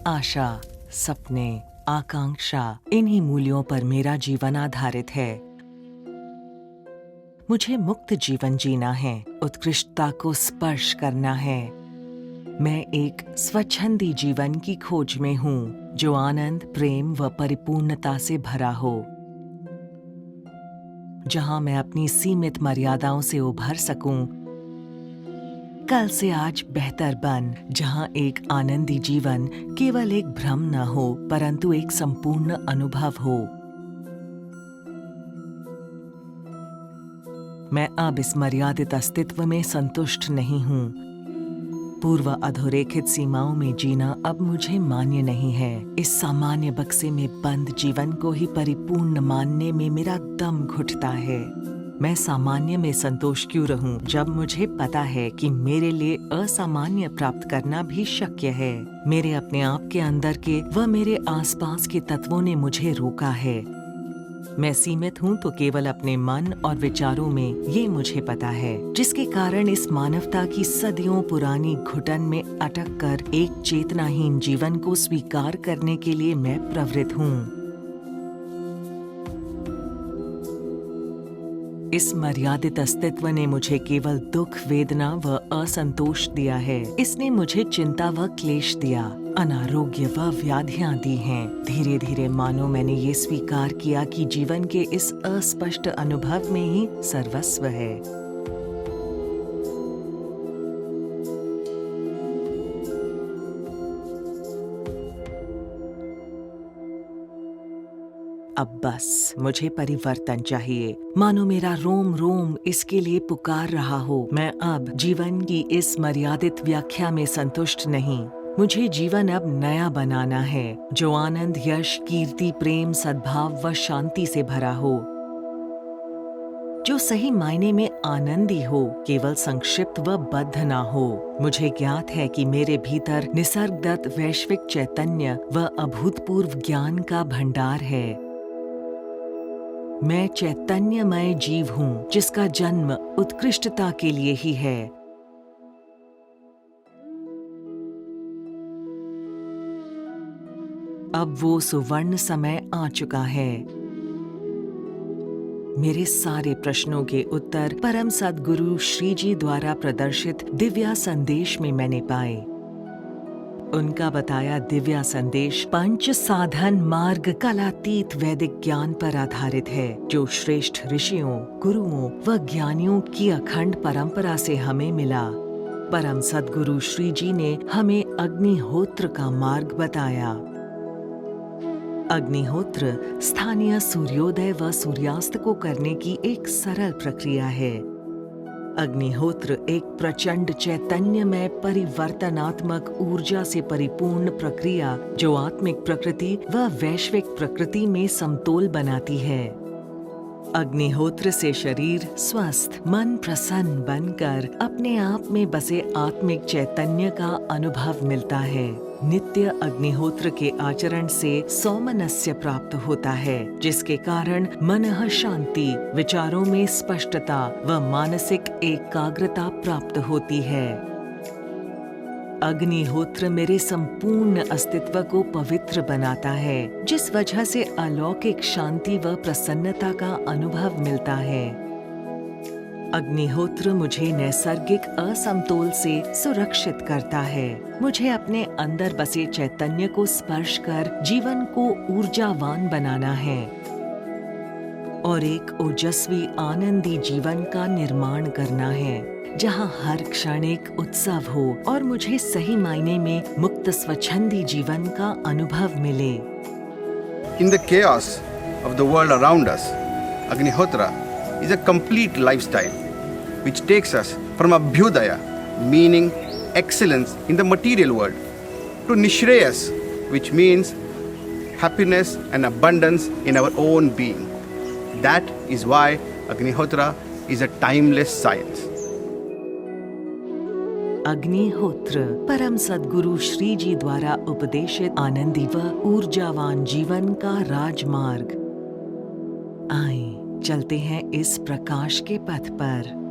आशा, सपने, आकांक्षा, इन्हीं मूल्यों पर मेरा जीवन आधारित है। मुझे मुक्त जीवन जीना है, उत्कृष्टता को स्पर्श करना है। मैं एक स्वच्छंदी जीवन की खोज में हूँ, जो आनंद, प्रेम व परिपूर्णता से भरा हो, जहाँ मैं अपनी सीमित मर्यादाओं से उभर सकूं, कल से आज बेहतर बन, जहाँ एक आनंदी जीवन केवल एक भ्रम न हो, परंतु एक संपूर्ण अनुभव हो। मैं अब इस मर्यादित अस्तित्व में संतुष्ट नहीं हूँ। पूर्व अधोरेखित सीमाओं में जीना अब मुझे मान्य नहीं है। इस सामान्य बक्से में बंद जीवन को ही परिपूर्ण मानने में मेरा दम घुटता है। मैं सामान्य में संतोष क्यों रहूं, जब मुझे पता है कि मेरे लिए असामान्य प्राप्त करना भी शक्य है। मेरे अपने आप के अंदर के व मेरे आसपास के तत्वों ने मुझे रोका है। मैं सीमित हूँ तो केवल अपने मन और विचारों में, ये मुझे पता है, जिसके कारण इस मानवता की सदियों पुरानी घुटन में अटक कर एक चेतनाहीन जीवन को स्वीकार करने के लिए मैं प्रवृत्त हूँ। इस मर्यादित अस्तित्व ने मुझे केवल दुख, वेदना व असंतोष दिया है। इसने मुझे चिंता व क्लेश दिया, अनारोग्य व व्याधियां दी हैं। धीरे धीरे मानो मैंने ये स्वीकार किया कि जीवन के इस अस्पष्ट अनुभव में ही सर्वस्व है। अब बस मुझे परिवर्तन चाहिए, मानो मेरा रोम रोम इसके लिए पुकार रहा हो। मैं अब जीवन की इस मर्यादित व्याख्या में संतुष्ट नहीं। मुझे जीवन अब नया बनाना है, जो आनंद, यश, कीर्ति, प्रेम, सद्भाव व शांति से भरा हो, जो सही मायने में आनंदी हो, केवल संक्षिप्त व बद्ध ना हो। मुझे ज्ञात है कि मेरे भीतर निसर्गदत्त वैश्विक चैतन्य व अभूतपूर्व ज्ञान का भंडार है। मैं चैतन्यमय जीव हूँ, जिसका जन्म उत्कृष्टता के लिए ही है। अब वो सुवर्ण समय आ चुका है। मेरे सारे प्रश्नों के उत्तर परम सद्गुरु श्री जी द्वारा प्रदर्शित दिव्या संदेश में मैंने पाए। उनका बताया दिव्या संदेश पंच साधन मार्ग कालातीत वैदिक ज्ञान पर आधारित है, जो श्रेष्ठ ऋषियों, गुरुओं व ज्ञानियों की अखंड परंपरा से हमें मिला। परम सद्गुरु श्री जी ने हमें अग्निहोत्र का मार्ग बताया। अग्निहोत्र स्थानीय सूर्योदय व सूर्यास्त को करने की एक सरल प्रक्रिया है। अग्निहोत्र एक प्रचंड चैतन्यमय परिवर्तनात्मक ऊर्जा से परिपूर्ण प्रक्रिया, जो आत्मिक प्रकृति व वैश्विक प्रकृति में समतोल बनाती है। अग्निहोत्र से शरीर स्वस्थ, मन प्रसन्न बनकर अपने आप में बसे आत्मिक चैतन्य का अनुभव मिलता है। नित्य अग्निहोत्र के आचरण से सौमनस्य प्राप्त होता है, जिसके कारण मनः शांति, विचारों में स्पष्टता व मानसिक एकाग्रता प्राप्त होती है। अग्निहोत्र मेरे संपूर्ण अस्तित्व को पवित्र बनाता है, जिस वजह से अलौकिक शांति व प्रसन्नता का अनुभव मिलता है। अग्निहोत्र मुझे नैसर्गिक असमतोल से सुरक्षित करता है। मुझे अपने अंदर बसे चैतन्य को स्पर्श कर जीवन को ऊर्जावान बनाना है और एक ओजस्वी आनंदी जीवन का निर्माण करना है, जहाँ हर क्षण एक उत्सव हो और मुझे सही मायने में मुक्त स्वच्छंदी जीवन का अनुभव मिले। In the chaos of the world around us, Agnihotra is a complete lifestyle which takes us from Abhyudaya, meaning excellence in the material world, to Nishreyas, which means happiness and abundance in our own being. That is why Agnihotra is a timeless science. अग्निहोत्र परम सद्गुरु श्री जी द्वारा उपदेशित आनंदी व ऊर्जावान जीवन का राजमार्ग। आए चलते हैं इस प्रकाश के पथ पर।